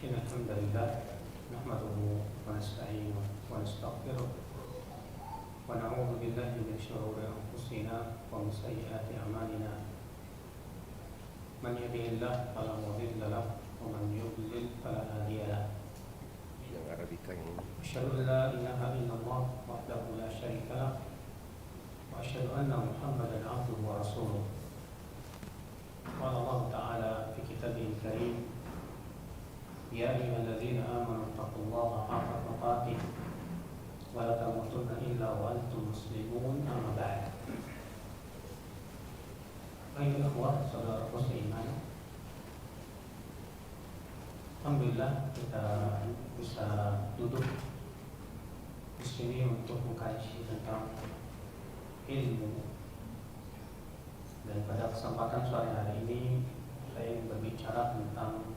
إن الحمد لله نحمده ونستعينه ونستغفره ونعوذ بالله من شرور أنفسنا ومن سيئات أعمالنا من يهده الله فلا مضل له ومن يضلل فلا هادي له أشهد أن لا إله إلا الله وحده لا شريك له وأشهد أن محمدا عبده ورسوله. قال الله تعالى في كتابه الكريم: يا أيها الذين آمنوا اتقوا الله حق تقاته ولا تموتن إلا وأنتم مسلمون. أما بعد. Baik ikhwah, saudaraku seiman, alhamdulillah kita bisa duduk di sini untuk mengkaji tentang ilmu. Dan pada kesempatan sore hari ini saya ingin berbicara tentang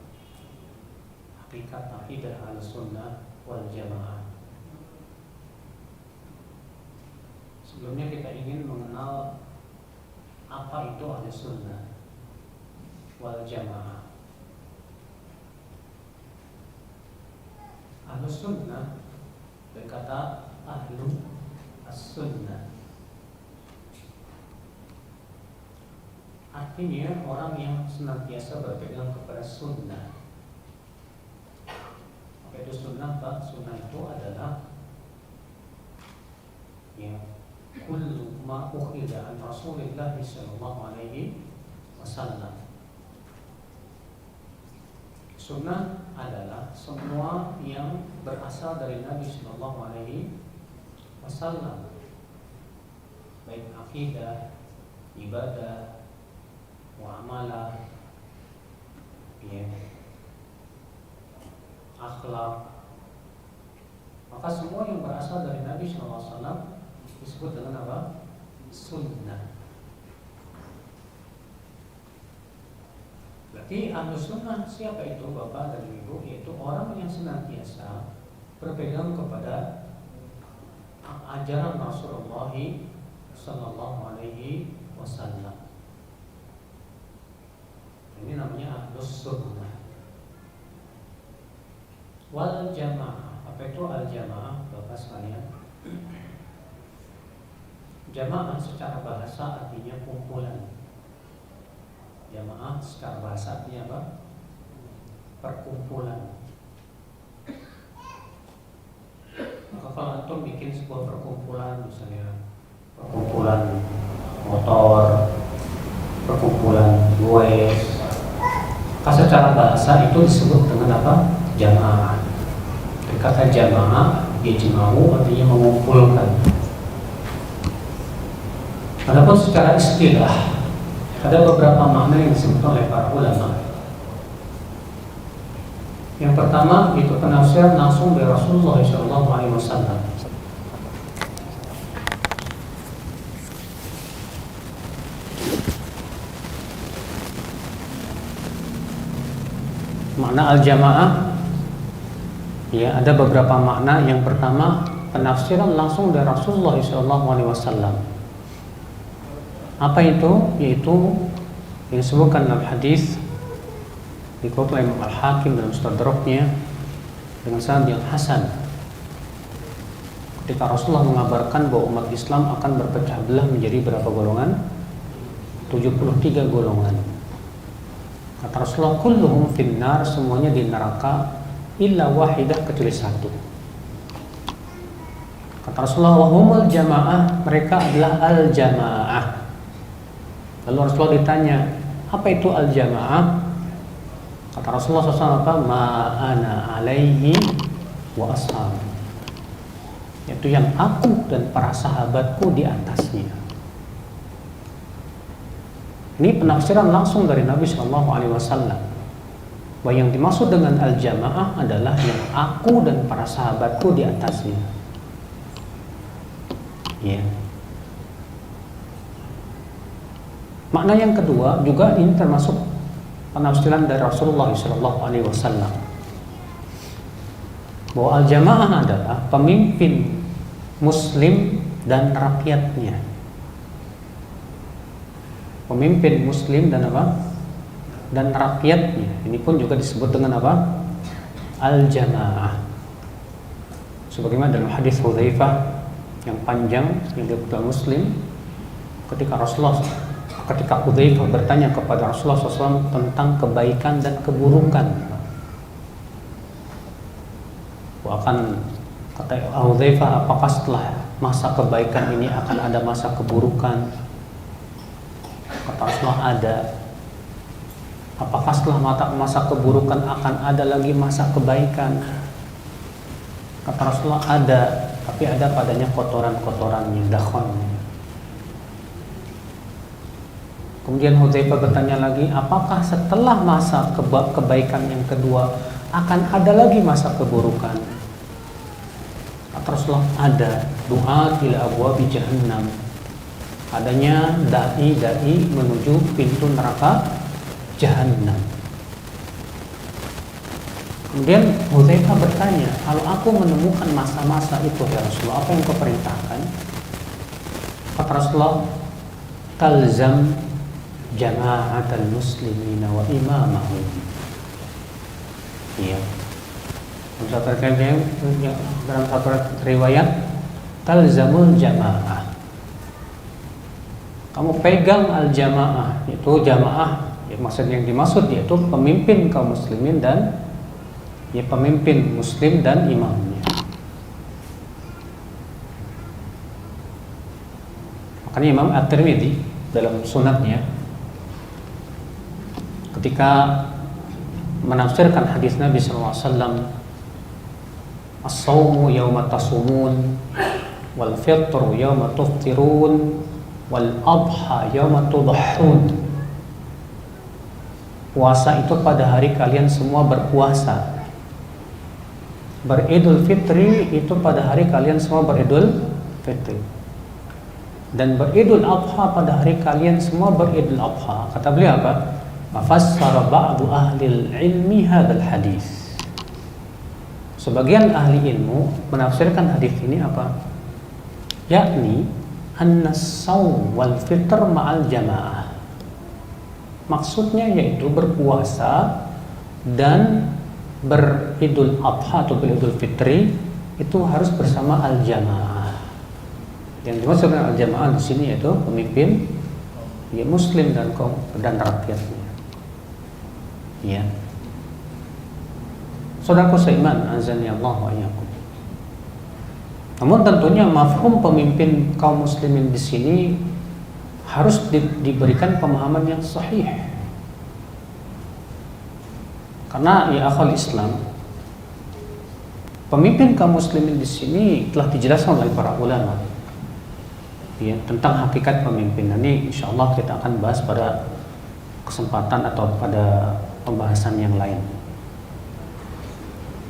hakikat akidah Ahlussunnah wal Jamaah. Sebelumnya kita ingin mengenal apa itu Ahlussunnah wal Jamaah. Ahlussunnah berkata ahlu as-sunnah, artinya orang yang senantiasa berpegang kepada sunnah. Apa itu sunnah, Pak? Sunnah itu adalah kullu ma ukhidha an Rasulillah sallallahu alaihi wasallam. Sunnah adalah semua yang berasal dari Nabi sallallahu alaihi wasallam, baik akidah, ibadah, muamalah, akhlak. Maka semua yang berasal dari Nabi sallallahu alaihi wasallam disebut dengan apa? Sunnah. Berarti Ahlussunnah siapa itu, Bapak dan Ibu? Yaitu orang yang senantiasa berpegang kepada ajaran Rasulullah sallallahu alaihi wasallam. Ini namanya Ahlussunnah wal Jamaah. Apa itu al-Jamaah, Bapak sekalian? Jamaah secara bahasa artinya kumpulan. Jamaah secara bahasa artinya apa? Perkumpulan. Maka kalau antum bikin sebuah perkumpulan, misalnya perkumpulan motor, perkumpulan goes, maka secara bahasa itu disebut dengan apa? Jamaah. Kata jamaah, ijma'u artinya mengumpulkan. Adapun secara istilah, ada beberapa makna yang disebut oleh para ulama. Yang pertama itu penafsiran langsung dari Rasulullah SAW. Makna al-jamaah, ada beberapa makna. Yang pertama penafsiran langsung dari Rasulullah SAW. Apa itu? Yaitu yang disebutkan dalam hadis dikutip oleh Imam Al-Hakim dalam Mustadraknya dengan sanad yang hasan. Ketika Rasulullah mengabarkan bahwa umat Islam akan berpecah belah menjadi berapa golongan? 73 golongan. Kata Rasulullah, kulluhum finnar, semuanya di neraka illa wahidah, kecuali satu. Kata Rasulullah, wahumul jamaah, mereka adalah al-jamaah. Lalu Rasulullah ditanya, apa itu al-jamaah? Kata Rasulullah SAW, apa? Ma'ana alaihi wa ashab, yaitu yang aku dan para sahabatku di atasnya. Ini penafsiran langsung dari Nabi SAW, bahwa yang dimaksud dengan al-jamaah adalah yang aku dan para sahabatku di atasnya. Makna yang kedua juga ini termasuk penafsiran dari Rasulullah SAW, bahwa al-jamaah adalah pemimpin muslim dan rakyatnya. Pemimpin muslim dan apa? Dan rakyatnya. Ini pun juga disebut dengan apa? al-jamaah. Sebagaimana dalam hadis Hudzaifah yang panjang yang diriwayatkan Muslim, ketika Hudzaifah bertanya kepada Rasulullah SAW tentang kebaikan dan keburukan. Akan kata Hudzaifah, apakah setelah masa kebaikan ini akan ada masa keburukan? Kata Rasulullah, ada. Apakah setelah masa keburukan akan ada lagi masa kebaikan? Kata Rasulullah, ada, tapi ada padanya kotoran-kotorannya, dakhonnya. Kemudian Hudzaifah bertanya lagi, apakah setelah masa kebaikan yang kedua akan ada lagi masa keburukan? Kata Rasulullah, ada. Du'a ila abwabi jahannam. Adanya dai-dai menuju pintu neraka jahannam. Kemudian Hudzaifah bertanya, kalau aku menemukan masa-masa itu ya Rasulullah, apa yang kau perintahkan? Kata Rasulullah, talzam jama'atal muslimina wa imamahum. Iya. Dalam satu riwayat, talzamul jama'ah. Kamu pegang al-jamaah, itu jamaah. Ya, maksud yang dimaksud yaitu pemimpin kaum muslimin dan ya pemimpin muslim dan imamnya. Makanya Imam At-Tirmidzi dalam sunatnya ketika menafsirkan hadis Nabi SAW, as-sawmu yawma tasumun wal fitru yawma tuftirun wal adha yawma tudahhun. Puasa itu pada hari kalian semua berpuasa. Beridul fitri itu pada hari kalian semua beridul fitri. Dan beridul adha pada hari kalian semua beridul adha. Kata beliau apa? Fassara ba'du ahli ilmi hadzal hadis. Sebagian ahli ilmu menafsirkan hadis ini apa? Yakni an-shaum wal fitr ma'al jamaah. Maksudnya yaitu berpuasa dan beridul adha atau beridul fitri itu harus bersama al-jamaah. Yang dimaksud dengan al-jamaah di sini yaitu pemimpin ya muslim dan rakyatnya. Ya. Saudaraku seiman, azani Allah wa iyyakum. Namun tentunya mafhum pemimpin kaum muslimin di sini harus diberikan pemahaman yang sahih. Karena ya akhwal Islam, pemimpin kaum muslimin di sini telah dijelaskan oleh para ulama. Ya, tentang hakikat pemimpin. Ini insyaallah kita akan bahas pada kesempatan atau pada pembahasan yang lain.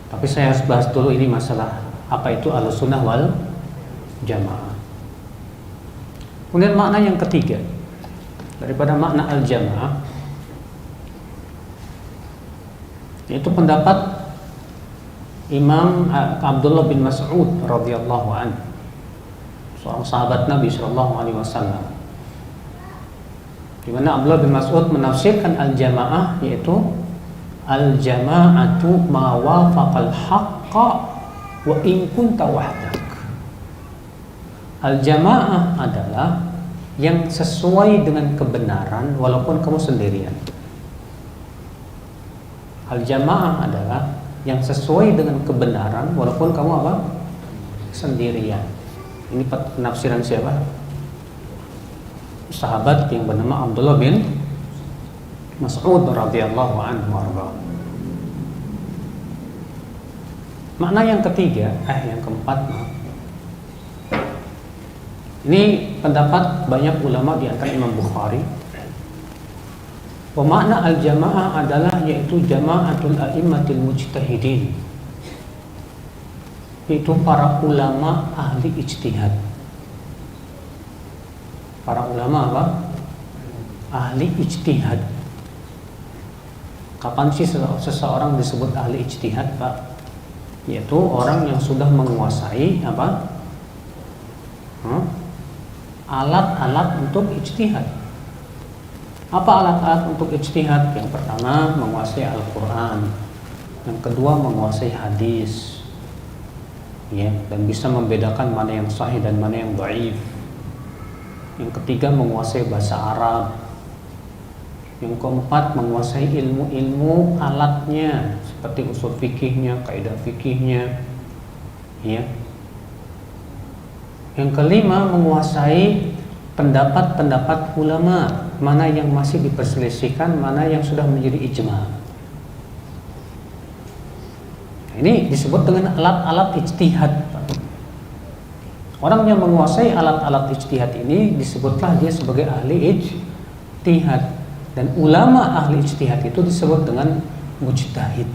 Tapi saya harus bahas dulu ini masalah apa itu Ahlussunnah wal Jamaah. Kemudian makna yang ketiga daripada makna al-jamaah yaitu pendapat Imam Abdullah bin Mas'ud radhiyallahu anhu, seorang sahabat Nabi sallallahu alaihi wasallam, di mana Abdullah bin Mas'ud menafsirkan al-jamaah yaitu al-jama'atu ma wafaqal haqqa wa in kunta wahdak. Al-jamaah adalah yang sesuai dengan kebenaran walaupun kamu sendirian. Al-jamaah adalah yang sesuai dengan kebenaran walaupun kamu apa? Sendirian. Ini penafsiran siapa? Sahabat yang bernama Abdullah bin Mas'ud radhiyallahu anhu warḍah. Makna yang ketiga, yang keempat, ini pendapat banyak ulama di antara Imam Bukhari. Pemakna al-jamaah adalah yaitu jama'atul a'immatil mujtahidin, yaitu para ulama ahli ijtihad. Para ulama apa? Ahli ijtihad. Kapan sih seseorang disebut ahli ijtihad, Pak? Yaitu orang yang sudah menguasai apa? Alat-alat untuk ijtihad. Apa alat-alat untuk ijtihad? Yang pertama, menguasai Al-Quran. Yang kedua menguasai hadis, ya, dan bisa membedakan mana yang sahih dan mana yang dhaif. Yang ketiga menguasai bahasa Arab. Yang keempat menguasai ilmu-ilmu alatnya seperti usul fikihnya, kaidah fikihnya, ya. Yang kelima menguasai pendapat-pendapat ulama, mana yang masih diperselisihkan, mana yang sudah menjadi ijma'. Ini disebut dengan alat-alat ijtihad. Orang yang menguasai alat-alat ijtihad ini disebutlah dia sebagai ahli ijtihad. Dan ulama ahli ijtihad itu disebut dengan mujtahid.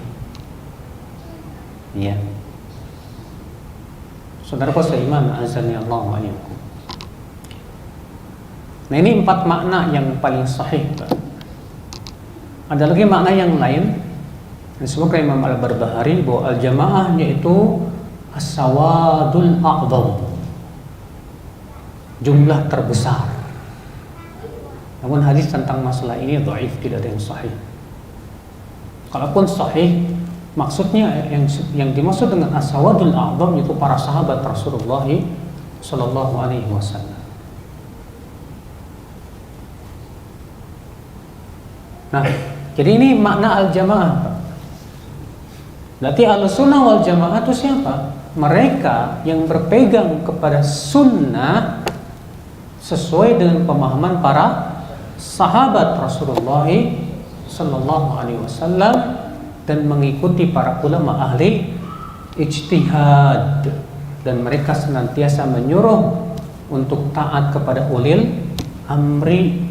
Ya. Saudaraku seiman, azani Allah wa iyyakum. Nah, ini 4 makna yang paling sahih. Ada lagi makna yang lain. Disebutkan Imam Al-Barbahari bahwa al-jamaah yaitu as-sawadul a'dham, jumlah terbesar. Namun hadis tentang masalah ini dhaif, tidak ada yang sahih. Kalaupun sahih, maksudnya yang dimaksud dengan as-sawadul a'dham itu para sahabat Rasulullah sallallahu alaihi wasallam. Nah, jadi ini makna al-jamaah. Berarti al-sunnah wal jamaah itu siapa? Mereka yang berpegang kepada sunnah sesuai dengan pemahaman para sahabat Rasulullah sallallahu alaihi wasallam dan mengikuti para ulama ahli ijtihad, dan mereka senantiasa menyuruh untuk taat kepada ulil amri,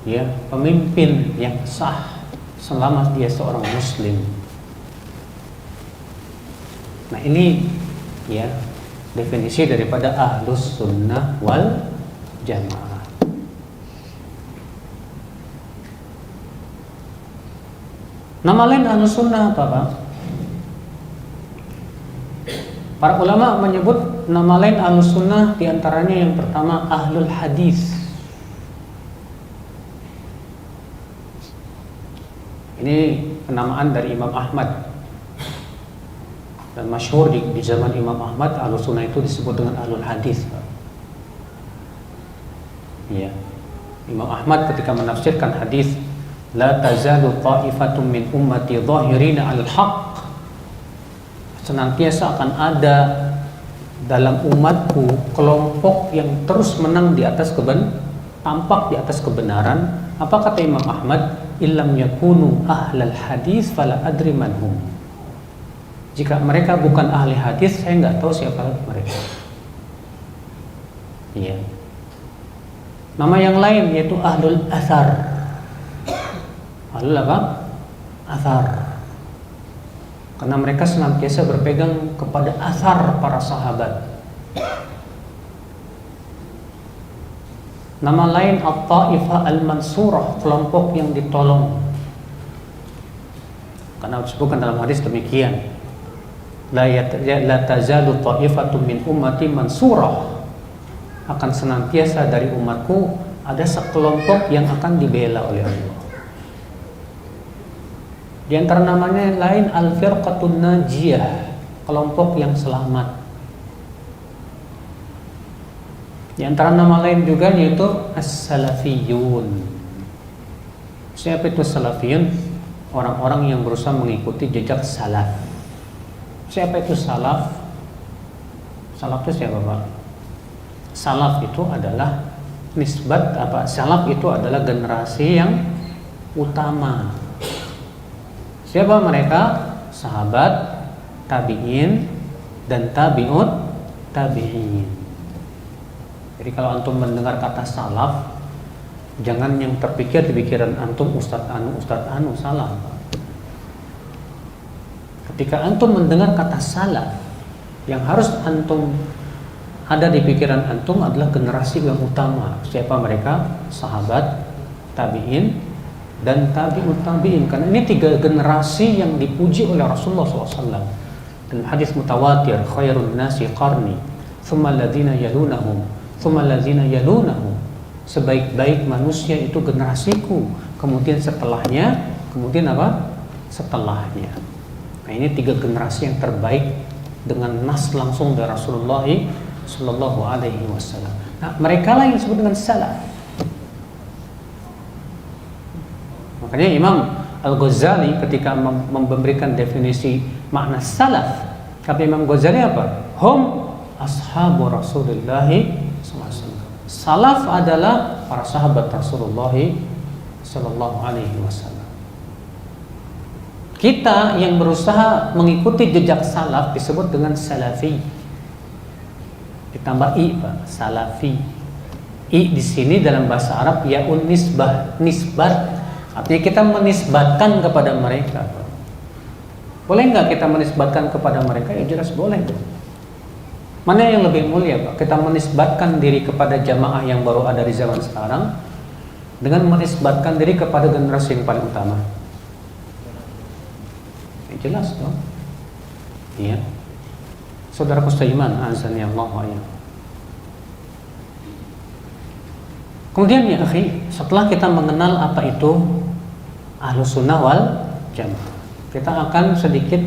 ya, pemimpin yang sah selama dia seorang muslim. Nah, ini ya definisi daripada ahlus sunnah wal jamaah. Nama lain ahlus sunnah apa, Pak? Para ulama menyebut nama lain ahlus sunnah, diantaranya yang pertama ahlul hadis. Ini penamaan dari Imam Ahmad, dan masyhur di zaman Imam Ahmad ahlus sunnah itu disebut dengan ahlul hadis. Ya. Imam Ahmad ketika menafsirkan hadis la tazalu ta'ifatun min ummati dhahirina 'alal haqq, senantiasa akan ada dalam umatku kelompok yang terus menang di atas tampak di atas kebenaran. Apa kata Imam Ahmad? Illam yakunu ahlal hadis fala adri manhum. Jika mereka bukan ahli hadis, saya nggak tahu siapa mereka. Iya. Nama yang lain yaitu ahlul athar. Ahlul apa? Athar. Karena mereka senantiasa berpegang kepada athar para sahabat. Nama lain at-ta'ifah al-mansurah, kelompok yang ditolong. Karena disebutkan dalam hadis demikian. La tazalu ta'ifatun min ummati mansurah, akan senantiasa dari umatku ada sekelompok yang akan dibela oleh Allah. Di antara namanya lain al-firqatun najiyah, kelompok yang selamat. Di antara nama lain juga yaitu as-salafiyun. Siapa itu salafiyun? Orang-orang yang berusaha mengikuti jejak salaf. Siapa itu salaf? Salaf itu siapa, Pak? Salaf itu adalah nisbat apa? Salaf itu adalah generasi yang utama. Siapa mereka? Sahabat, tabi'in, dan tabi'ut tabi'in. Jadi kalau antum mendengar kata salaf, jangan yang terpikir di pikiran antum Ustadz anu salaf. Ketika antum mendengar kata salaf, yang harus antum ada di pikiran antum adalah generasi yang utama. Siapa mereka? Sahabat, tabi'in, dan tabi'ut tabi'in. Karena ini 3 generasi yang dipuji oleh Rasulullah SAW. Dalam hadis mutawatir, khairun nasi qarni, thumma alladhina yalunahum, thumma alladhina yalunahum. Sebaik-baik manusia itu generasiku, kemudian setelahnya, kemudian apa? Setelahnya. Nah, ini 3 generasi yang terbaik dengan nas langsung dari Rasulullah Sallallahu Alaihi Wasallam. Nah, mereka lah yang disebut dengan salaf. Makanya Imam Al-Ghazali ketika memberikan definisi makna salaf, kata Imam Ghazali apa? Hum ashabu Rasulullah SAW. Salaf adalah para sahabat Rasulullah Sallallahu Alaihi Wasallam. Kita yang berusaha mengikuti jejak salaf disebut dengan salafi. Ditambah i, Pak, salafi. I di sini dalam bahasa Arab yaun nisbat. Artinya kita menisbatkan kepada mereka, Pak. Boleh nggak kita menisbatkan kepada mereka? Ya jelas boleh. Mana yang lebih mulia, Pak? Kita menisbatkan diri kepada jamaah yang baru ada di zaman sekarang dengan menisbatkan diri kepada generasi yang paling utama. Jelas dong. Iya. Saudaraku seiman, azani Allah wa iyyakum. Kemudian ya akhi, setelah kita mengenal apa itu Ahlus Sunnah wal Jamaah, kita akan sedikit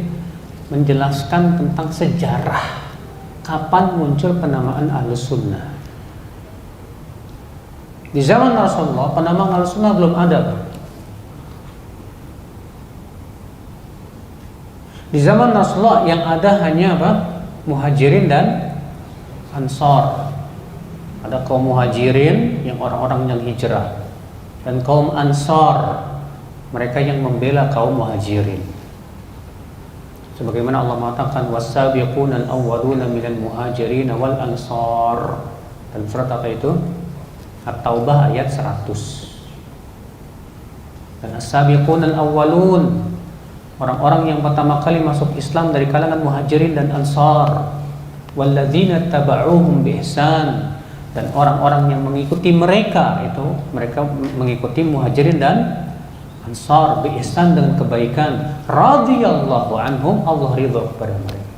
menjelaskan tentang sejarah kapan muncul penamaan Ahlus Sunnah. Di zaman Rasulullah, penamaan Ahlus Sunnah belum ada, Pak. Di zaman Rasulullah yang ada hanya apa? Muhajirin dan Ansar. Ada kaum Muhajirin yang orang-orang yang hijrah, dan kaum Ansar, mereka yang membela kaum Muhajirin. Sebagaimana Allah mengatakan was-sabiquna al-awwaluna minal muhajirin wal ansar. Dan surat apa itu? At-Taubah ayat 100. Dan as-sabiquna al-awwalun, orang-orang yang pertama kali masuk Islam dari kalangan Muhajirin dan Ansar, walladzina taba'uhum biihsan, dan orang-orang yang mengikuti mereka, itu mereka mengikuti Muhajirin dan Ansar biihsan dengan kebaikan, radhiyallahu anhum, Allah ridha kepada mereka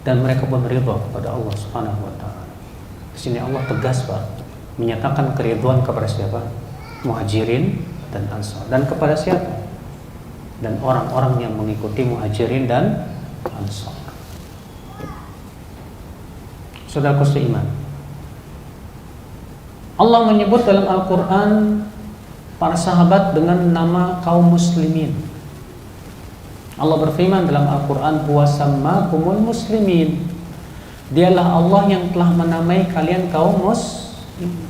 dan mereka pun ridha kepada Allah Subhanahu wa taala. Di sini Allah tegas, Pak, menyatakan keridhaan kepada siapa? Muhajirin dan Ansar. Dan kepada siapa? Dan orang-orang yang mengikuti Muhajirin dan Ansar. Saudaraku seiman, Allah menyebut dalam Al-Quran para sahabat dengan nama kaum muslimin. Allah berfirman dalam Al-Quran, huwa sammakumul muslimin, dialah Allah yang telah menamai kalian kaum muslimin.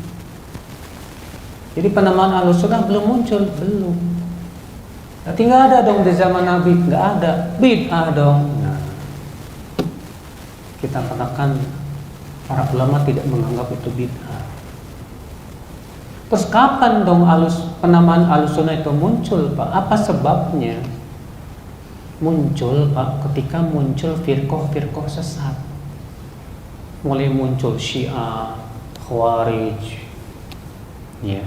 Jadi penamaan Ahlus Sunnah belum muncul, belum. Berarti nggak ada dong di zaman Nabi, nggak ada, bid'ah dong. Nah, kita katakan para ulama tidak menganggap itu bid'ah. Terus kapan dong penamaan Ahlus Sunnah itu muncul, Pak? Apa sebabnya? Muncul, Pak, ketika muncul firqah-firqah sesat. Mulai muncul Syiah, Khawarij. Ya.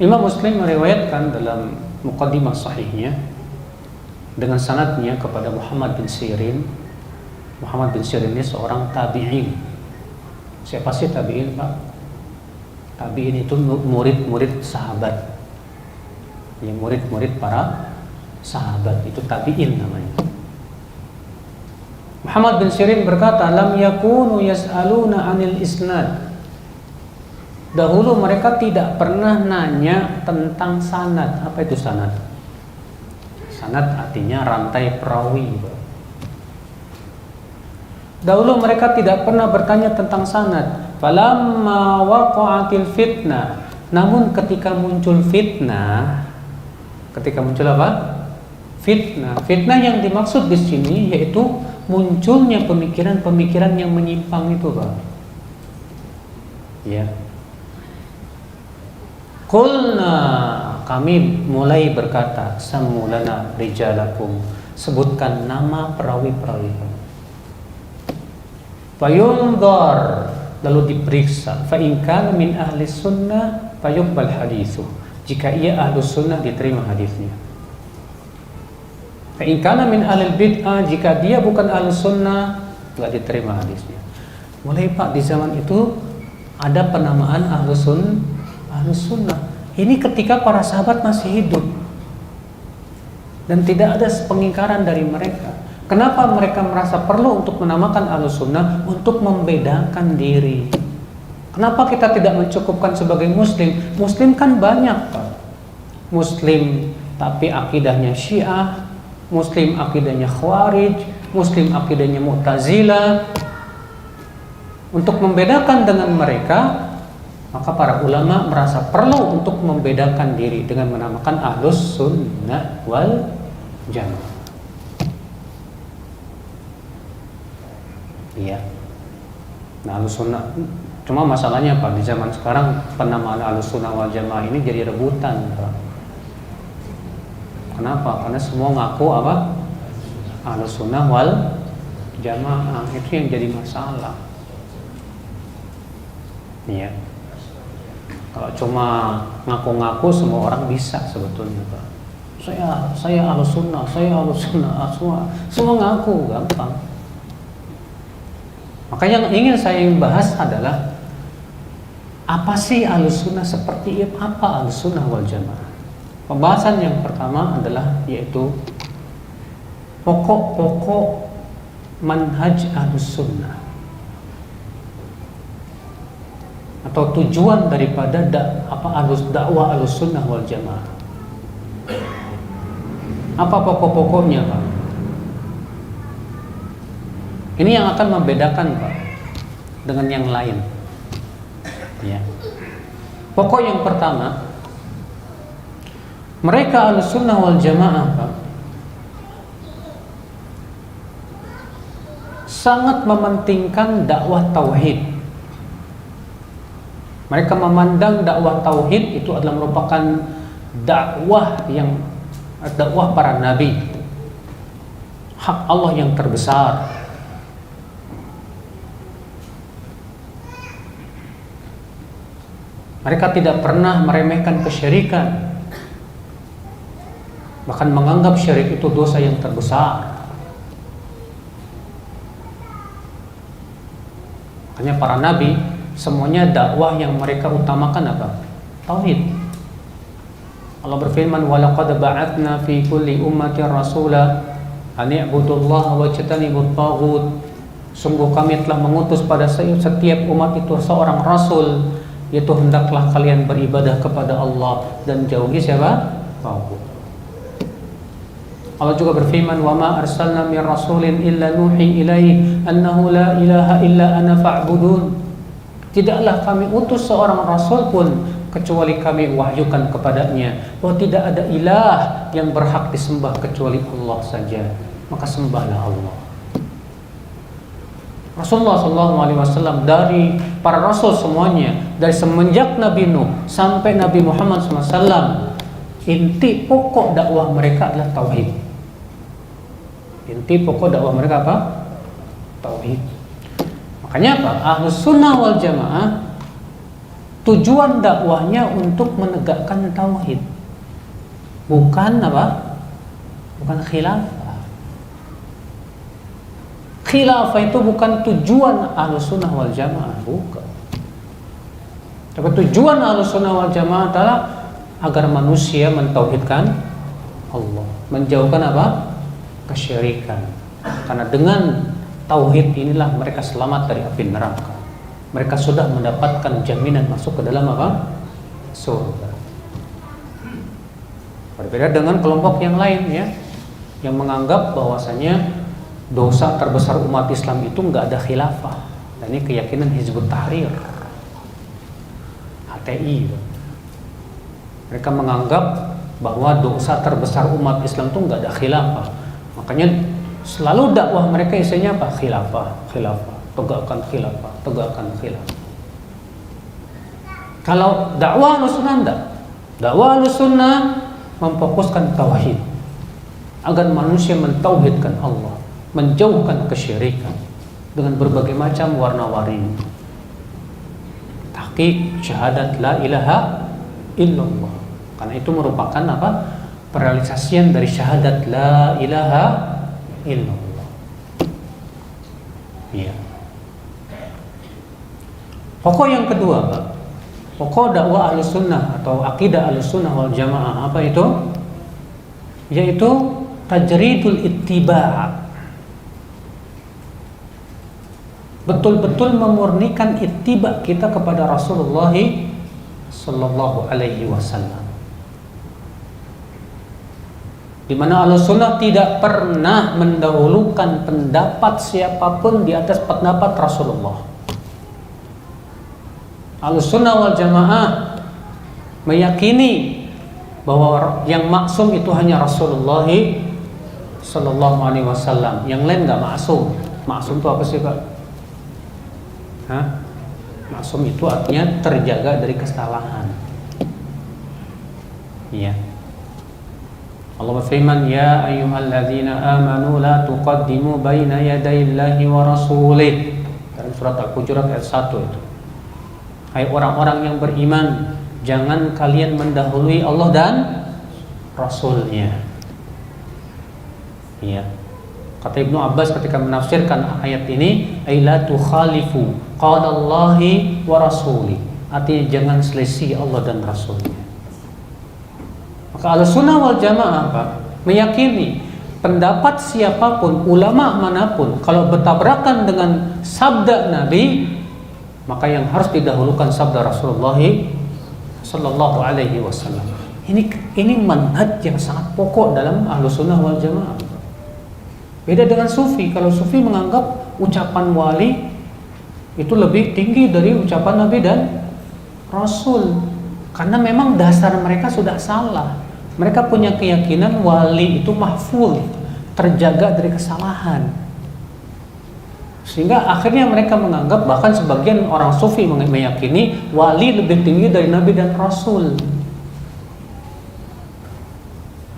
Imam Muslim meriwayatkan dalam Muqaddimah sahihnya dengan sanadnya kepada Muhammad bin Sirin. Muhammad bin Sirin ini seorang tabi'in. Siapa sih tabi'in, Pak? Tabi'in itu murid-murid sahabat. Ya, murid-murid para sahabat, itu tabi'in namanya. Muhammad bin Sirin berkata, lam yakunu yas'aluna 'anil isnad. Dahulu mereka tidak pernah nanya tentang sanad. Apa itu sanad? Sanad artinya rantai perawi. Dahulu mereka tidak pernah bertanya tentang sanad. Falamma waqa'atil fitnah. Namun ketika muncul fitnah, ketika muncul apa? Fitnah. Fitnah yang dimaksud di sini yaitu munculnya pemikiran-pemikiran yang menyimpang itu, Pak. Ya. Qulna, kami mulai berkata, samulana rijalakum, sebutkan nama perawi-perawi. Fayundar, lalu diperiksa. Fa in kana min ahli sunnah fayuqbal hadithu. Jika ia ahli sunnah diterima hadisnya. Fa in kana min ahli bid'ah, jika dia bukan ahli sunnah enggak diterima hadisnya. Mulai, Pak, di zaman itu ada penamaan ahli sunnah. Ini ketika para sahabat masih hidup. dan tidak ada pengingkaran dari mereka. Kenapa mereka merasa perlu untuk menamakan Ahlussunnah? Untuk membedakan diri. Kenapa kita tidak mencukupkan sebagai Muslim? Muslim kan banyak, Pak. Muslim tapi akidahnya Syiah, Muslim akidahnya Khawarij, Muslim akidahnya Mu'tazilah. Untuk membedakan dengan mereka, maka para ulama merasa perlu untuk membedakan diri dengan menamakan Ahlussunnah wal Jamaah. Iya. Nah, Ahlussunnah, cuma masalahnya Pak, di zaman sekarang penamaan Ahlussunnah wal Jamaah ini jadi rebutan, Pak. Kenapa? Karena semua ngaku apa? Ahlussunnah wal Jamaah. Itu yang jadi masalah. Iya. Kalau cuma ngaku-ngaku semua orang bisa sebetulnya, Pak. Saya Ahlussunnah, semua ngaku, gampang. Makanya yang ingin saya bahas adalah apa sih Ahlussunnah, seperti apa Ahlussunnah wal Jamaah. Pembahasan yang pertama adalah yaitu pokok-pokok manhaj Ahlussunnah atau tujuan daripada dakwah Ahlussunnah wal Jamaah. Apa pokok-pokoknya, Pak? Ini yang akan membedakan, Pak, dengan yang lain. Ya. Pokok yang pertama, mereka Ahlussunnah wal Jamaah, Pak, sangat mementingkan dakwah tauhid. Mereka memandang dakwah tauhid itu adalah merupakan dakwah para nabi, hak Allah yang terbesar. Mereka tidak pernah meremehkan kesyirikan, bahkan menganggap syirik itu dosa yang terbesar. Makanya para nabi semuanya dakwah yang mereka utamakan apa? Tauhid. Allah berfirman, "Wa laqad ba'atsna fi kulli ummatin rasula an i'budullaha wajtanibut taghut." Sungguh kami telah mengutus pada setiap umat itu seorang rasul, yaitu hendaklah kalian beribadah kepada Allah dan jauhi siapa? Taghut. Allah juga berfirman, "Wa ma arsalna min rasulin illa nuhi ilaihi annahu la ilaha illa ana fa'budun." Tidaklah kami utus seorang rasul pun kecuali kami wahyukan kepadanya bahwa tidak ada ilah yang berhak disembah kecuali Allah saja, maka sembahlah Allah. Rasulullah SAW dari para rasul semuanya, dari semenjak Nabi Nuh sampai Nabi Muhammad SAW, inti pokok dakwah mereka adalah tauhid. Inti pokok dakwah mereka apa? Tauhid. Makanya apa? Ahlussunnah wal Jamaah tujuan dakwahnya untuk menegakkan tauhid, bukan apa? Bukan khilafah. Khilafah itu bukan tujuan Ahlussunnah wal Jamaah, bukan. Tapi tujuan Ahlussunnah wal Jamaah adalah agar manusia mentauhidkan Allah, menjauhkan apa? Kesyirikan. Karena dengan tauhid inilah mereka selamat dari api neraka. Mereka sudah mendapatkan jaminan masuk ke dalam apa? Surga. Berbeda dengan kelompok yang lain ya, yang menganggap bahwasanya dosa terbesar umat Islam itu nggak ada khilafah. Dan ini keyakinan Hizbut Tahrir, HTI. Mereka menganggap bahwa dosa terbesar umat Islam itu nggak ada khilafah. Makanya selalu dakwah mereka isinya apa? Khilafah, tegakkan khilafah, tegakkan khilafah. Kalau dakwah Ahlussunnah enggak. Dakwah Ahlussunnah memfokuskan tauhid agar manusia mentauhidkan Allah, menjauhkan kesyirikan dengan berbagai macam warna-warni. Tahqiq syahadat la ilaha illallah. Karena itu merupakan apa? Perealisasian dari syahadat la ilaha illallah. Iya. Pokok yang kedua, Pak. Pokok dakwah Ahlussunnah atau akidah Ahlussunnah wal Jamaah apa itu? Yaitu tajridul ittiba'. Betul-betul memurnikan ittiba kita kepada Rasulullah sallallahu alaihi wasallam. Di mana Ahlussunnah tidak pernah mendahulukan pendapat siapapun di atas pendapat Rasulullah. Ahlussunnah wal Jamaah meyakini bahwa yang maksum itu hanya Rasulullah sallallahu alaihi wasallam. Yang lain enggak maksum. Maksum itu apa sih, Pak? Maksum itu artinya terjaga dari kesalahan. Iya. Allah berfirman, ya ayyuhalladzina amanu la tuqaddimu baina yadayillahi wa rasulih. Dalam surat Al-Hujurat ayat 1 itu. Hai orang-orang yang beriman, jangan kalian mendahului Allah dan Rasulnya. Iya. Kata Ibnu Abbas ketika menafsirkan ayat ini, ay la tukhalifu qalallahi wa rasuli. Artinya jangan selisih Allah dan Rasulnya. Maka Ahlussunnah wal Jamaah Pak, meyakini pendapat siapapun, ulama manapun, kalau bertabrakan dengan sabda Nabi, maka yang harus didahulukan sabda Rasulullah sallallahu alaihi wasallam. Ini manhaj yang sangat pokok dalam Ahlussunnah wal Jamaah. Beda dengan Sufi. Kalau Sufi menganggap ucapan wali itu lebih tinggi dari ucapan Nabi dan Rasul, karena memang dasar mereka sudah salah. Mereka punya keyakinan wali itu mahfuz, terjaga dari kesalahan. Sehingga akhirnya mereka menganggap, bahkan sebagian orang Sufi meyakini wali lebih tinggi dari Nabi dan Rasul.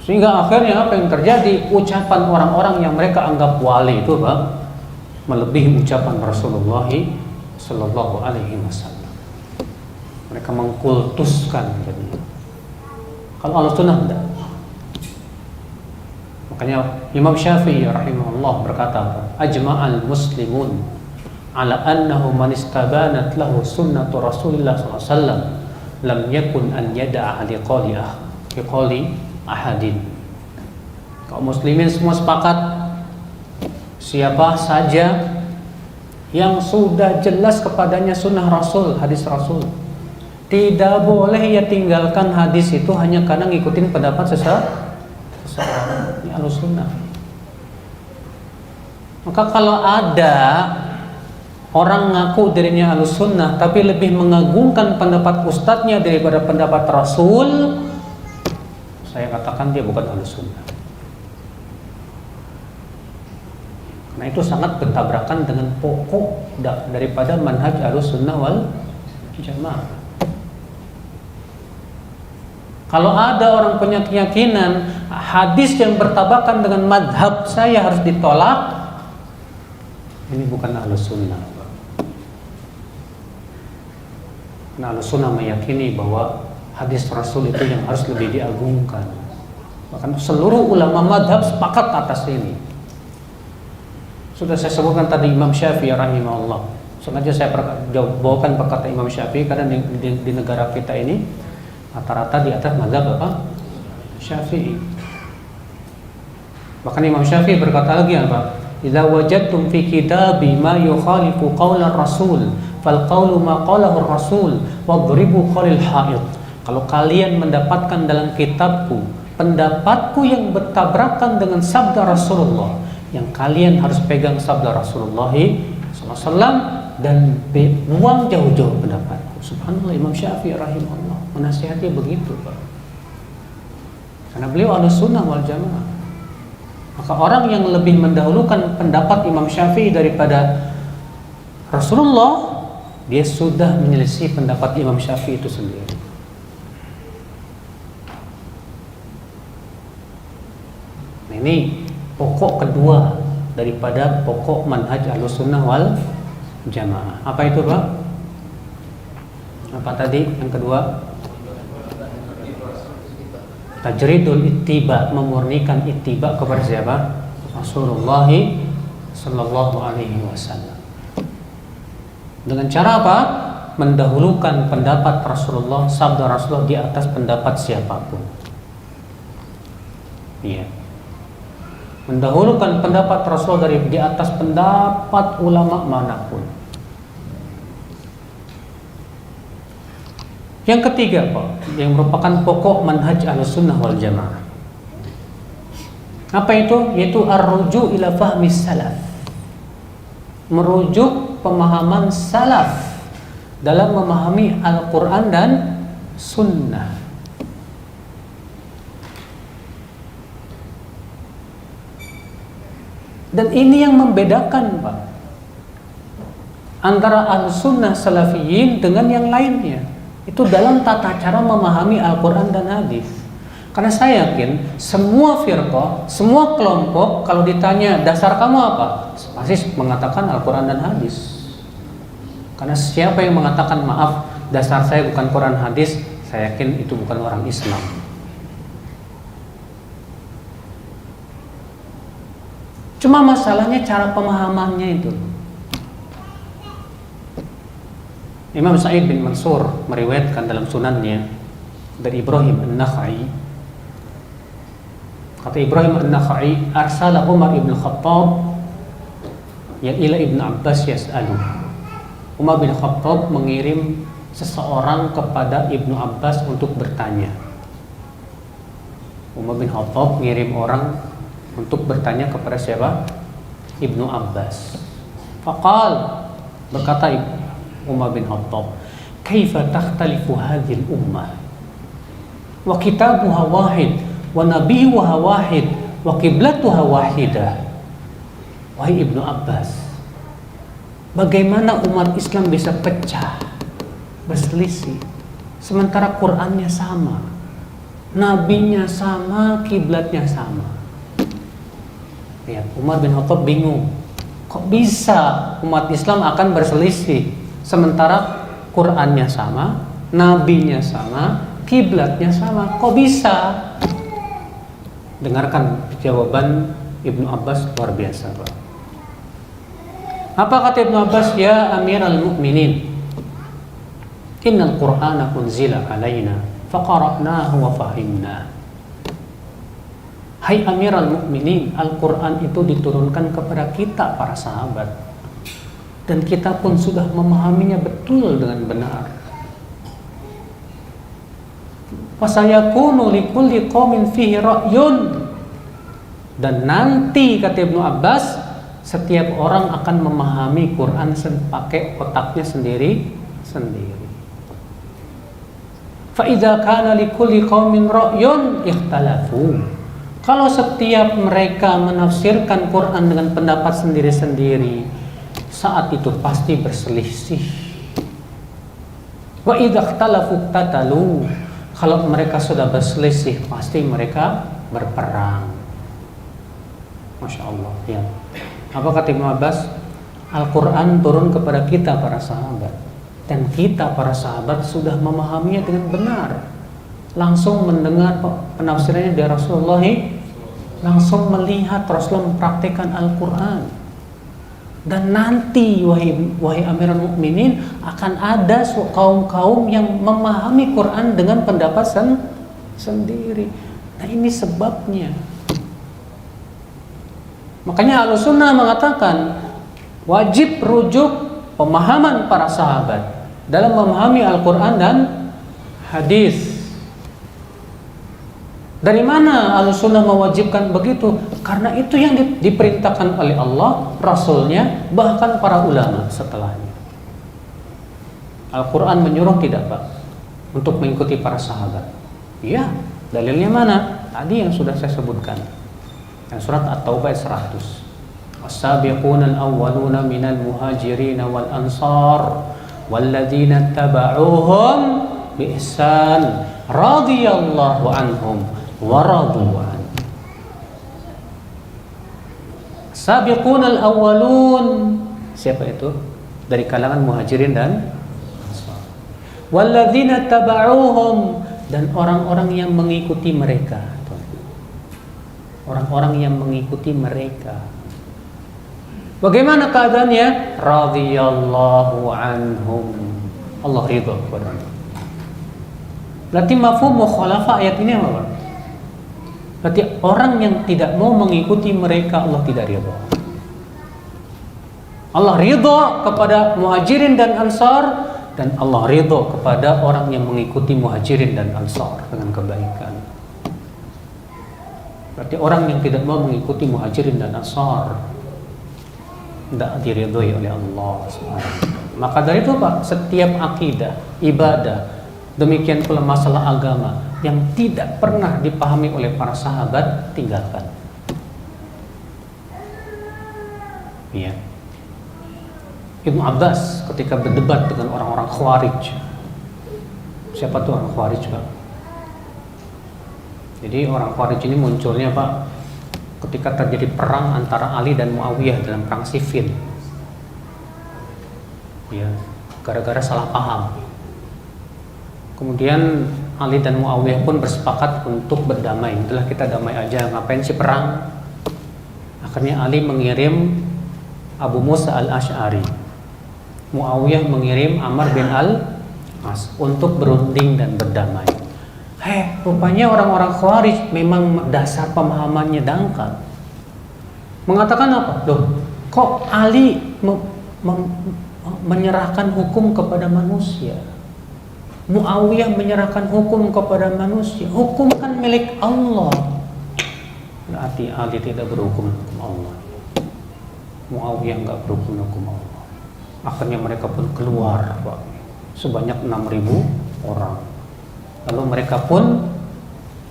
Sehingga akhirnya apa yang terjadi? Ucapan orang-orang yang mereka anggap wali itu Pak, melebihi ucapan Rasulullah sallallahu alaihi wasallam. Mereka mengkultuskan jadinya. Kalau Ahlussunnah tidak. Makanya Imam Syafi'i rahimahullah berkata, ajma'al muslimun ala annahu man istabanat lahu sunnatu Rasulillah sallallahu alaihi wasallam lam yakun an yada'a liqali ahadin. Kaum muslimin semua sepakat, siapa saja yang sudah jelas kepadanya sunnah Rasul, hadis Rasul, tidak boleh ia tinggalkan hadis itu hanya karena ngikutin pendapat seseorang. Ini Ahlussunnah. Maka kalau ada orang ngaku dirinya Ahlussunnah tapi lebih mengagungkan pendapat ustadznya daripada pendapat Rasul, saya katakan dia bukan Ahlussunnah. Karena itu sangat bertabrakan dengan pokok daripada manhaj Ahlussunnah wal Jamaah. Kalau ada orang punya keyakinan hadis yang bertabrakan dengan madhab saya harus ditolak, ini bukan Ahlussunnah. Karena Ahlussunnah meyakini bahwa hadis Rasul itu yang harus lebih diagungkan. Bahkan seluruh ulama madhab sepakat atas ini. Sudah saya sebutkan tadi Imam Syafi'i rahimahullah. Sengaja saya bawakan perkataan Imam Syafi'i karena di negara kita ini rata-rata di atas mazhab apa? Syafi'i. Bahkan Imam Syafi'i berkata lagi apa? Idza wajadtum fi kitabi ma yukhalifu qawla rasul fal qawlu ma qalahu rasul wadribu khalil haid. Kalau kalian mendapatkan dalam kitabku pendapatku yang bertabrakan dengan sabda Rasulullah, yang kalian harus pegang sabda Rasulullah SAW dan buang jauh-jauh pendapatku. Subhanallah, Imam Syafi'i rahimahullah menasihati begitu Pak. Karena beliau Ahlussunnah wal Jamaah. Maka orang yang lebih mendahulukan pendapat Imam Syafi'i daripada Rasulullah, dia sudah menyelisih pendapat Imam Syafi'i itu sendiri. Nah, ini pokok kedua daripada pokok manhaj Ahlussunnah wal Jamaah. Apa itu Pak? Apa tadi yang kedua? Tajridul ittiba, memurnikan ittiba kepada siapa? Rasulullah sallallahu alaihi wasallam. Dengan cara apa? Mendahulukan pendapat Rasulullah, sabda Rasulullah di atas pendapat siapapun. Iya. Mendahulukan pendapat Rasul di atas pendapat ulama manapun. Yang ketiga, Pak, yang merupakan pokok manhaj Ahlussunnah wal Jamaah. Apa itu? Yaitu ar-ruju' ila fahmi salaf. Merujuk pemahaman salaf dalam memahami Al-Quran dan Sunnah. Dan ini yang membedakan, Pak, antara Ahlussunnah Salafiyin dengan yang lainnya. Itu dalam tata cara memahami Al-Quran dan hadis. Karena saya yakin semua firqah, semua kelompok kalau ditanya dasar kamu apa, pasti mengatakan Al-Quran dan hadis. Karena siapa yang mengatakan maaf dasar saya bukan Quran hadis, saya yakin itu bukan orang Islam. Cuma masalahnya cara pemahamannya itu. Imam Sa'id bin Mansur meriwayatkan dalam sunannya dari Ibrahim An-Nakhai. Kata Ibrahim An-Nakhai, arsala Umar ibn Khattab ya ila Ibn Abbas yas'alu. Umar bin Khattab mengirim seseorang kepada Ibnu Abbas untuk bertanya. Umar bin Khattab mengirim orang untuk bertanya kepada siapa? Ibnu Abbas. Faqal, berkata Umar bin Khattab, kaifa takhtalifu hadhil ummah wa kitabuha wahid wa nabiyuha wahid wa qiblatuha wahidah. Wahai Ibnu Abbas, bagaimana umat Islam bisa pecah, berselisih, sementara Qur'annya sama, nabinya sama, kiblatnya sama. Lihat, Umar bin Khattab bingung, kok bisa umat Islam akan berselisih sementara Qur'annya sama, nabinya sama, kiblatnya sama, kok bisa? Dengarkan jawaban Ibnu Abbas, luar biasa, Pak. Apa kata Ibnu Abbas? Ya Amiral Mu'minin, innal Qur'ana unzila alaina faqara'nahu wa fahimna. Hai Amiral Mu'minin, Al-Quran itu diturunkan kepada kita para sahabat, dan kita pun sudah memahaminya betul dengan benar. Fasayakunu likulli qaumin fihi ra'yun. Dan nanti kata Ibnu Abbas, setiap orang akan memahami Quran pakai otaknya sendiri-sendiri. Fa idza kana likulli qaumin ra'yun ikhtalafu. Kalau setiap mereka menafsirkan Quran dengan pendapat sendiri-sendiri, saat itu pasti berselisih. Wa idza ikhtalafu tatalu. Kalau mereka sudah berselisih, pasti mereka berperang. Masya Allah, ya. Apa kata Ibnu Abbas? Al-Quran turun kepada kita para sahabat, dan kita para sahabat sudah memahaminya dengan benar. Langsung mendengar penafsirannya dari Rasulullah, langsung melihat Rasulullah mempraktikkan Al-Quran. Dan nanti wahai Amirul Mukminin, akan ada kaum-kaum yang memahami Quran dengan pendapat sendiri. Nah, ini sebabnya. Makanya Ahlussunnah mengatakan wajib rujuk pemahaman para sahabat dalam memahami Al-Quran dan hadis. Dari mana Ahlussunnah mewajibkan begitu? Karena itu yang diperintahkan oleh Allah, Rasulnya, bahkan para ulama setelahnya. Al-Quran menyuruh tidak, Pak, untuk mengikuti para sahabat? Iya. Dalilnya mana? Tadi yang sudah saya sebutkan. Yang surat At-Taubah 100. As-sabiquna al-awwaluna minal muhajirin wal ansar walladzina taba'uhum bi ihsan radhiyallahu anhum waradu'an. Sabiqun al-awwalun, siapa itu? Dari kalangan muhajirin dan ansar. Walladzina taba'uhum, dan orang-orang yang mengikuti mereka. Orang-orang yang mengikuti mereka. Bagaimana keadaannya? Radhiyallahu anhum, Allah ridha kepada mereka. Berarti mafhum mukhalafah ayat ini apa? Berarti orang yang tidak mau mengikuti mereka Allah tidak ridha. Allah ridha kepada Muhajirin dan Ansar, dan Allah ridha kepada orang yang mengikuti Muhajirin dan Ansar dengan kebaikan. Berarti orang yang tidak mau mengikuti Muhajirin dan Ansar tidak diridhoi oleh Allah SWT. Maka dari itu Pak, setiap akidah, ibadah, demikian pula masalah agama yang tidak pernah dipahami oleh para sahabat, tinggalkan. Iya. Ibnu Abbas ketika berdebat dengan orang-orang Khawarij. Siapa tuh orang Khawarij, Pak? Jadi orang Khawarij ini munculnya, Pak, ketika terjadi perang antara Ali dan Muawiyah dalam perang Siffin. Ya, gara-gara salah paham. Kemudian Ali dan Muawiyah pun bersepakat untuk berdamai. Itulah kita damai aja, ngapain sih perang? Akhirnya Ali mengirim Abu Musa al-Ash'ari, Muawiyah mengirim Amr bin al-As untuk berunding dan berdamai. Rupanya orang-orang Khawarij memang dasar pemahamannya dangkal. Mengatakan apa? Loh, kok Ali menyerahkan hukum kepada manusia? Muawiyah menyerahkan hukum kepada manusia. Hukum kan milik Allah. Berarti Ali tidak berhukum hukum Allah. Muawiyah enggak berhukum hukum Allah. Akhirnya mereka pun keluar, Pak, sebanyak 6.000 orang. Lalu mereka pun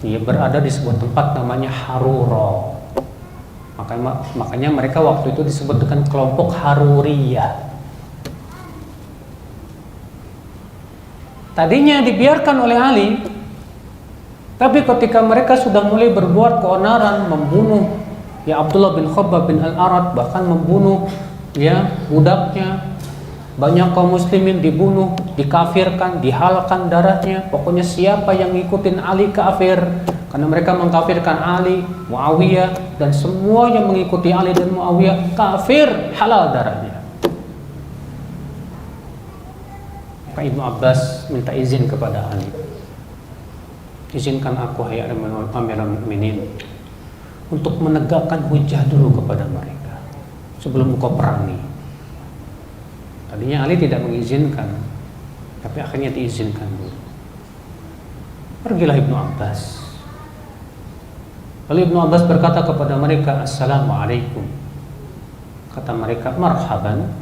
berada di sebuah tempat namanya Harura. Makanya mereka waktu itu disebut dengan kelompok Haruriyah. Tadinya dibiarkan oleh Ali, tapi ketika mereka sudah mulai berbuat keonaran, membunuh Abdullah bin Khabbab bin Al-Arad, bahkan membunuh budaknya, banyak kaum muslimin dibunuh, dikafirkan, dihalalkan darahnya. Pokoknya siapa yang ngikutin Ali kafir, karena mereka mengkafirkan Ali, Muawiyah, dan semua yang mengikuti Ali dan Muawiyah kafir, halal darahnya. Maka Ibnu Abbas minta izin kepada Ali, izinkan aku hai Amirul Mukminin untuk menegakkan hujah dulu kepada mereka sebelum engkau perangi. Tadinya Ali tidak mengizinkan, tapi akhirnya diizinkan dulu. Pergilah Ibnu Abbas. Lalu Ibnu Abbas berkata kepada mereka, Assalamualaikum. Kata mereka, marhaban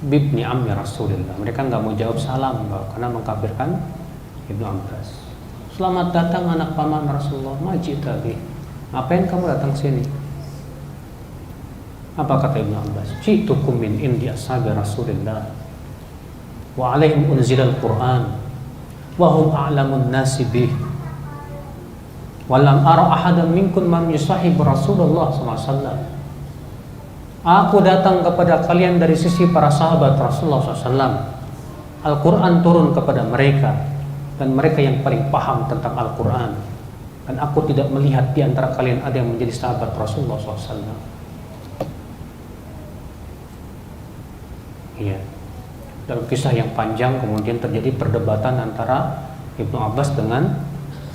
bibni ammi Rasulillah. Mereka nggak mau jawab salam, karena mengkafirkan Ibnu Abbas. Selamat datang anak paman Rasulullah, majita bih. Ngapain kamu datang sini? Apa kata Ibnu Abbas? Ji'tukum min indi ashabi Rasulillah wa alaihim unzilal Qur'an wa hum a'lamun nasi bih wa lam ara ahadan minkum man yusahib Rasulullah SAW. Aku datang kepada kalian dari sisi para sahabat Rasulullah SAW. Al-Quran turun kepada mereka, dan mereka yang paling paham tentang Al-Quran. Dan aku tidak melihat di antara kalian ada yang menjadi sahabat Rasulullah SAW. Iya. Dalam kisah yang panjang kemudian terjadi perdebatan antara Ibnu Abbas dengan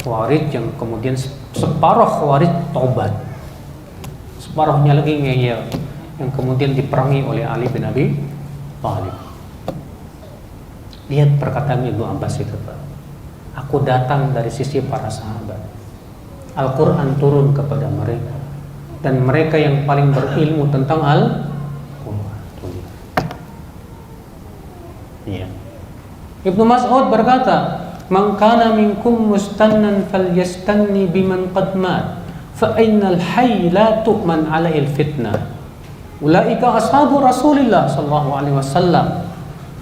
Khawarij, yang kemudian separuh Khawarij taubat, separuhnya lagi ngeyel, yang kemudian diperangi oleh Ali bin Abi Thalib. Lihat perkataan Ibnu Abbas itu, Pak. Aku datang dari sisi para sahabat. Al-Quran turun kepada mereka, dan mereka yang paling berilmu tentang Al-Quran. Ya. Ibnu Mas'ud berkata, "Man kana minkum mustannan falyastanni biman qad mat, fa innal hayy la tu'man 'alaihi al-fitnah. Ulaika ashabu Rasulillah sallallahu alaihi wasallam,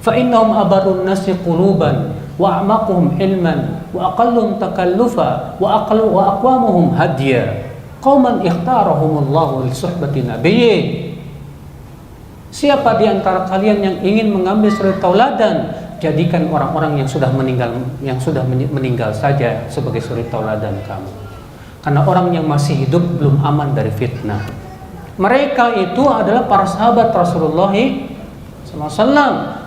fa innahum abarrun nasi quluban wa a'maquhum ilman wa aqallum takallufa wa aqwamuhum hadiya. Qauman ikhtarahumullahu li suhbati nabiyyi." Siapa di antara kalian yang ingin mengambil suri tauladan, jadikan orang-orang yang sudah meninggal saja sebagai suri tauladan kamu. Karena orang yang masih hidup belum aman dari fitnah. Mereka itu adalah para sahabat Rasulullah SAW,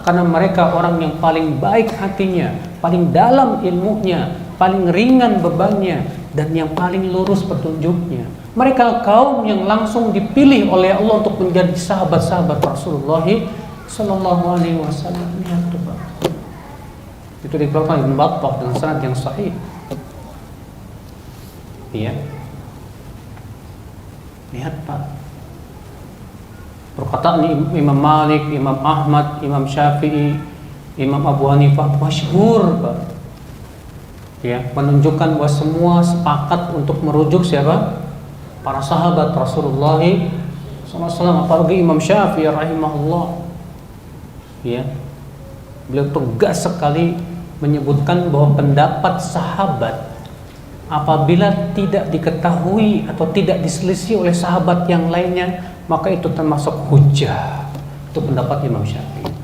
karena mereka orang yang paling baik hatinya, paling dalam ilmunya, paling ringan bebannya, dan yang paling lurus petunjuknya. Mereka kaum yang langsung dipilih oleh Allah untuk menjadi sahabat-sahabat Rasulullah Sallallahu Alaihi Wasallam. Lihat tuh Pak. Itu dikeluarkan Ibn Battah dengan sanad yang sahih. Iya. Lihat Pak. Perkataan Imam Malik, Imam Ahmad, Imam Syafi'i, Imam Abu Hanifah masyhur Pak. Ya, menunjukkan bahwa semua sepakat untuk merujuk siapa? Para sahabat Rasulullah SAW. Apalagi Imam Syafi'i rahimahullah. Ya. Beliau tegas sekali menyebutkan bahwa pendapat sahabat apabila tidak diketahui atau tidak diselisih oleh sahabat yang lainnya, maka itu termasuk hujjah. Itu pendapat Imam Syafi'i.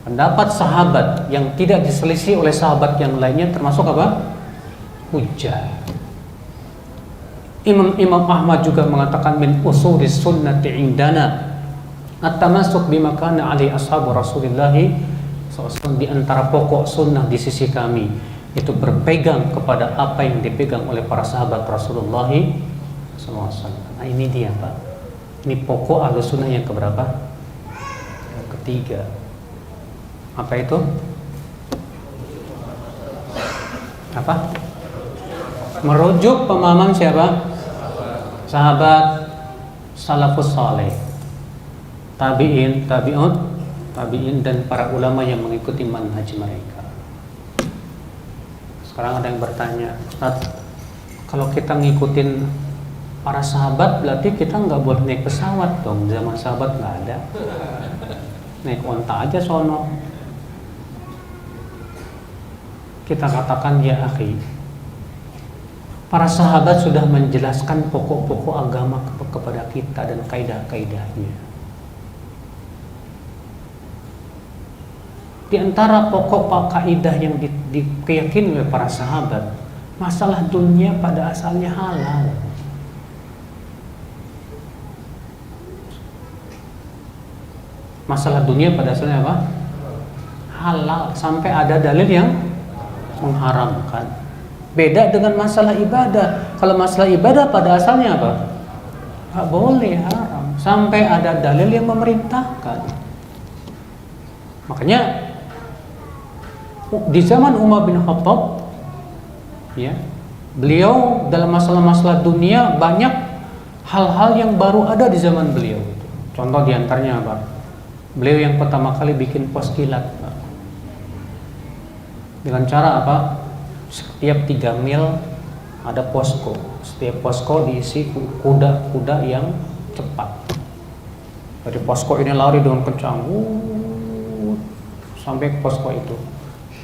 Pendapat sahabat yang tidak diselisih oleh sahabat yang lainnya termasuk apa? Hujjah. Imam Ahmad juga mengatakan min usulis sunnati indana at-tamassuk bima kana alaihi ashabu Rasulillah SAW. Di antara pokok sunnah di sisi kami itu berpegang kepada apa yang dipegang oleh para sahabat Rasulullah SAW. Nah ini dia Pak. Ini pokok ahlus sunnah yang keberapa? Yang ketiga. Apa itu? Apa? Merujuk pemahaman siapa? Sahabat salafus saleh, tabi'in, tabi'in dan para ulama yang mengikuti manhaj mereka. Sekarang ada yang bertanya, Ustaz, kalau kita ngikutin para sahabat berarti kita nggak boleh naik pesawat dong? Zaman sahabat nggak ada. Naik onta aja sono. Kita katakan ya akhi, para sahabat sudah menjelaskan pokok-pokok agama kepada kita dan kaidah-kaidahnya. Di antara pokok kaidah yang diyakini oleh para sahabat, masalah dunia pada asalnya halal. Masalah dunia pada asalnya apa? Halal, sampai ada dalil yang mengharamkan. Beda dengan masalah ibadah. Kalau masalah ibadah pada asalnya apa? Gak boleh, haram, sampai ada dalil yang memerintahkan. Makanya di zaman Umar bin Khattab, ya, beliau dalam masalah-masalah dunia banyak hal-hal yang baru ada di zaman beliau. Contoh diantaranya apa? Beliau yang pertama kali bikin pos kilat, Pak. Dengan cara apa? Setiap 3 mil ada posko. Setiap posko diisi kuda-kuda yang cepat. Dari posko ini lari dengan kencang, sampai ke posko itu.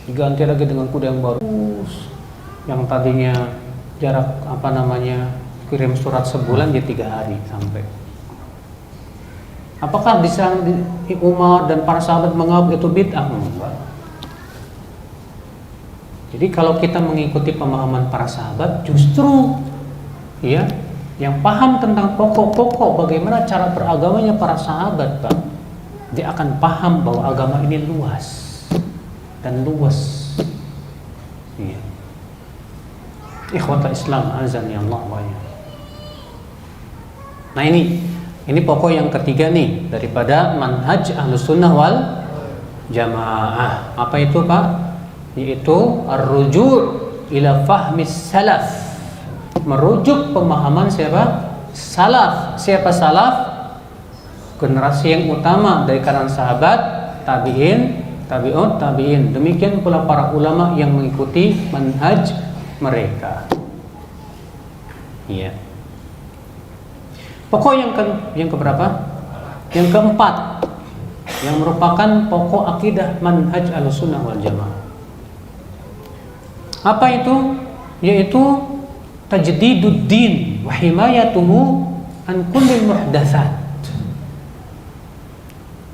Diganti lagi dengan kuda yang baru, yang tadinya jarak kirim surat sebulan jadi 3 hari sampai. Apakah di sana Umar dan para sahabat menganggap itu bid'ah? Enggak. Jadi kalau kita mengikuti pemahaman para sahabat, justru ya, yang paham tentang pokok-pokok bagaimana cara beragamanya para sahabat, Pak, dia akan paham bahwa agama ini luas dan luas. Iya. Ikhwatul Islam azan ya Allah wa ya. Nah ini pokok yang ketiga nih daripada manhaj Ahlus Sunnah wal Jamaah. Apa itu, Pak? Yaitu ar-ruju' ila fahmis salaf. Merujuk pemahaman siapa? Salaf. Siapa salaf? Generasi yang utama dari kalangan sahabat, tabi'in, tabi'ut, tabi'in. Demikian pula para ulama yang mengikuti manhaj mereka. Iya. Pokok yang keberapa? Yang keempat, yang merupakan pokok akidah manhaj Ahlussunnah wal Jamaah. Apa itu? Yaitu tajdiduddin wa himayatuhu an kulli muhdatsat.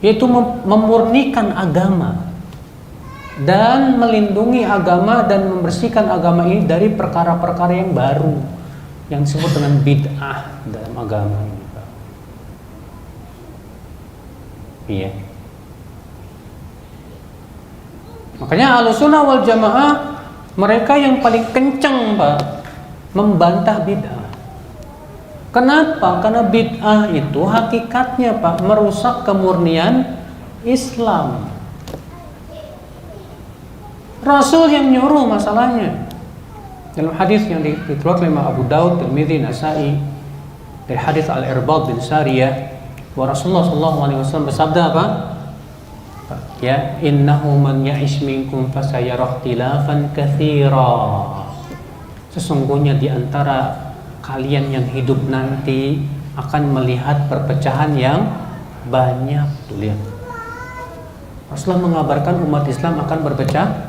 Yaitu memurnikan agama dan melindungi agama dan membersihkan agama ini dari perkara-perkara yang baru yang disebut dengan bid'ah dalam agama ini, Pak. Iya. Makanya Ahlussunnah wal Jamaah mereka yang paling kencang Pak membantah bid'ah. Kenapa? Karena bid'ah itu hakikatnya Pak merusak kemurnian Islam. Rasul yang nyuruh masalahnya. Dalam hadis yang dikeluarkan oleh Abu Daud, Tirmidzi, Nasa'i dari hadis Al-Irbad bin Sariyah, bahwa Rasulullah SAW bersabda apa? Ya, innahu man ya'ish minkum fasayara ikhtilafan katsira. Sesungguhnya di antara kalian yang hidup nanti akan melihat perpecahan yang banyak. Tuh lihat. Rasulullah mengabarkan umat Islam akan berpecah.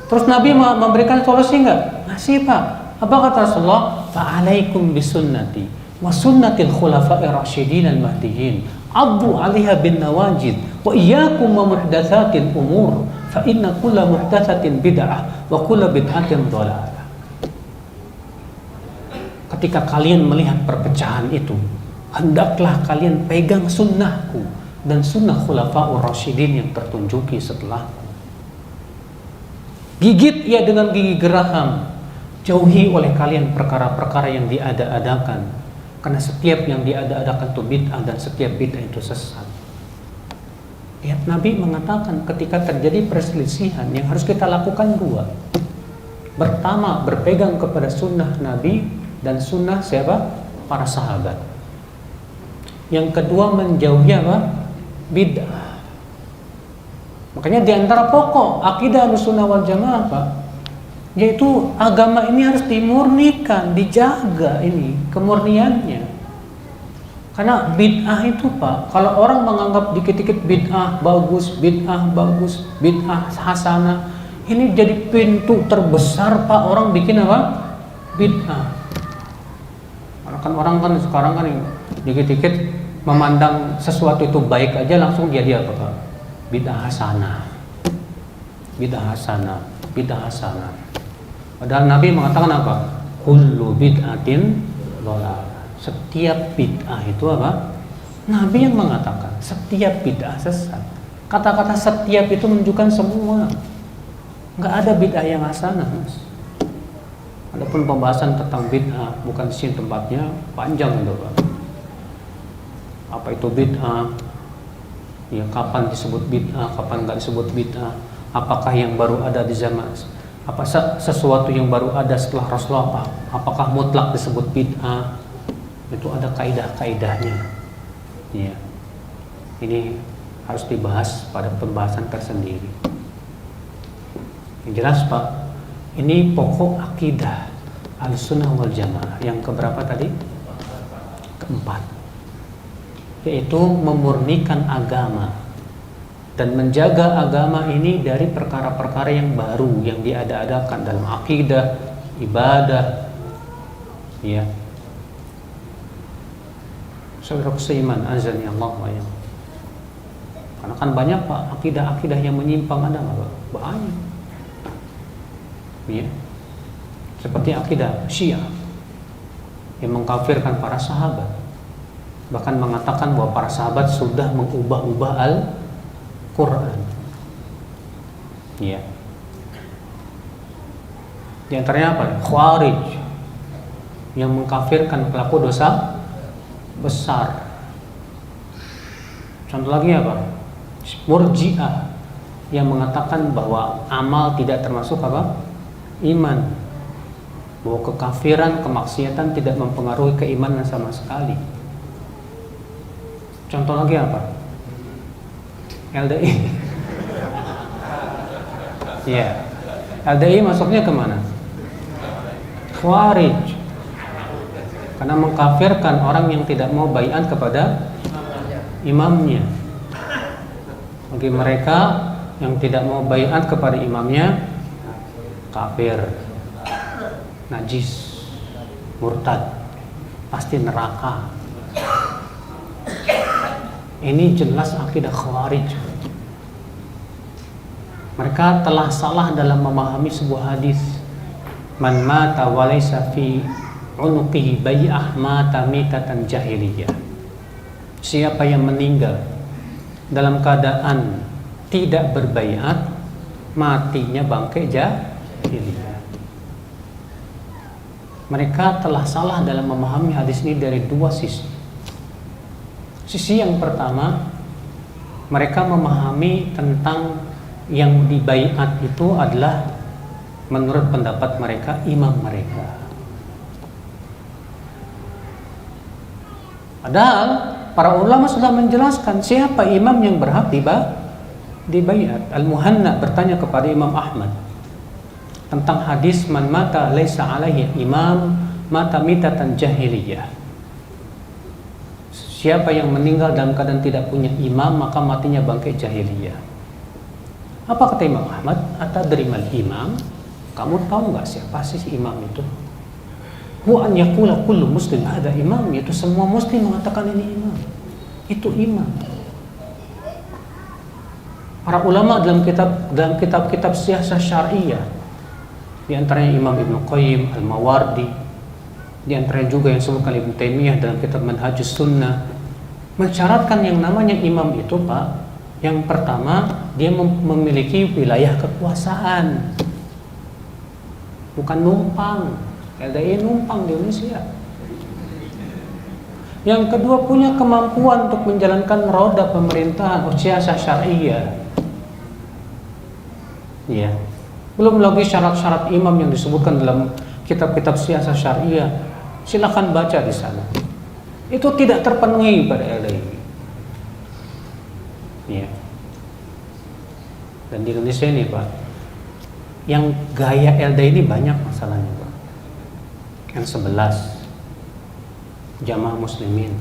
Terus Nabi memberikan solusi enggak? Masih Pak. Apa kata Rasulullah? Fa'alaikum bisunnati wa sunnatil khulafa'ir rasyidin al-mahdiyyin. Addu 'alaiha bin nawajid wa iyyakum wa muhdatsatil umur fa inna kulla muhdatsatin bid'ah wa kulla bid'atin dhalalah. Ketika kalian melihat perpecahan itu, hendaklah kalian pegang sunnahku dan sunnah khulafa'ur rasyidin yang tertunjuki setelahku. Gigit ia dengan gigi geraham. Jauhi oleh kalian perkara-perkara yang diada-adakan, karena setiap yang diada-adakan itu bid'ah dan setiap bid'ah itu sesat. Lihat, Nabi mengatakan ketika terjadi perselisihan yang harus kita lakukan dua. Pertama, berpegang kepada sunnah Nabi dan sunnah siapa? Para sahabat. Yang kedua, menjauhi apa? Bid'ah. Makanya di antara pokok akidah Ahlussunnah wal Jamaah Pak, yaitu agama ini harus dimurnikan, dijaga ini kemurniannya. Karena bid'ah itu Pak, kalau orang menganggap dikit-dikit bid'ah bagus, bid'ah hasanah, ini jadi pintu terbesar Pak orang bikin apa? Bid'ah. Kan orang kan sekarang kan dikit-dikit memandang sesuatu itu baik aja langsung jadi apa Pak? Bid'ah hasanah. Bid'ah hasanah, bid'ah hasanah. Padahal Nabi mengatakan apa? Kullu bid'atin dhalalah. Setiap bid'ah itu apa? Nabi yang mengatakan setiap bid'ah sesat. Kata-kata setiap itu menunjukkan semua. Enggak ada bid'ah yang hasanah, Mas. Adapun pembahasan tentang bid'ah bukan di sini tempatnya, panjang itu, Pak. Apa itu bid'ah? Ya, kapan disebut bid'ah, kapan enggak disebut bid'ah? Apakah yang baru ada di zaman? Apa sesuatu yang baru ada setelah Rasulullah? Apakah mutlak disebut bid'ah? Itu ada kaidah-kaidahnya. Ya. Ini harus dibahas pada pembahasan tersendiri. Yang jelas Pak, ini pokok akidah Ahlussunnah wal Jamaah yang keberapa tadi? Keempat, yaitu memurnikan agama dan menjaga agama ini dari perkara-perkara yang baru yang diada-adakan dalam akidah, ibadah, ya. Saudara seiman, azani Allah wa ya. Karena kan banyak Pak akidah-akidah yang menyimpang, ada nggak Pak? Banyak. Ya. Seperti akidah Syiah yang mengkafirkan para sahabat, bahkan mengatakan bahwa para sahabat sudah mengubah-ubah Al-Quran. Ya. Di antaranya apa? Khawarij yang mengkafirkan pelaku dosa besar. Contoh lagi apa? Murji'ah yang mengatakan bahwa amal tidak termasuk apa? Iman. Bahwa kekafiran, kemaksiatan tidak mempengaruhi keimanan sama sekali. Contoh lagi apa? LDI. Ya. LDI masuknya kemana? Khawarij. Karena mengkafirkan orang yang tidak mau baiat kepada imamnya. Bagi mereka yang tidak mau baiat kepada imamnya, kafir, najis, murtad, pasti neraka. Ini jelas akidah Khawarij. Mereka telah salah dalam memahami sebuah hadis. Man mata walaysa fi unuqihi bai'ah mata mitatan jahiliyah. Siapa yang meninggal dalam keadaan tidak berbaiat, matinya bangkai jahiliyah. jahiliyah. Mereka telah salah dalam memahami hadis ini dari dua sisi. Sisi yang pertama, mereka memahami tentang yang dibaiat itu adalah menurut pendapat mereka imam mereka. Padahal para ulama sudah menjelaskan siapa imam yang berhak dibaiat. Al-Muhanna bertanya kepada Imam Ahmad tentang hadis man mata laisa alaihi imam mata mitatan jahiliyah. Siapa yang meninggal dalam keadaan tidak punya imam maka matinya bangkai jahiliyah. Apa kata Imam Ahmad? Atadrimal imam? Kamu tahu nggak siapa sih imam itu? Wa an yaqula kullu muslim ada imam, yaitu semua muslim mengatakan ini imam. Itu imam. Para ulama dalam kitab-kitab siyasah syariah, di antaranya Imam Ibnu Qayyim Al-Mawardi, di antaranya juga yang disebutkan Ibnu Taimiyah dalam kitab Manhajus Sunnah, mensyaratkan yang namanya imam itu, Pak, yang pertama dia memiliki wilayah kekuasaan, bukan numpang. LDI numpang di Indonesia. Yang kedua punya kemampuan untuk menjalankan roda pemerintahan siyasah syariah. Ya. Belum lagi syarat-syarat imam yang disebutkan dalam kitab-kitab siyasah syariah. Silakan baca di sana. Itu tidak terpenuhi pada LDI. Ya. Dan di Indonesia ini, Pak, yang gaya LDI ini banyak masalahnya, Pak. Yang 11 Jamaah Muslimin,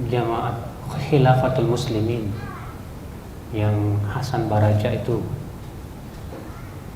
Jamaah Khilafatul Muslimin, yang Hasan Baraja itu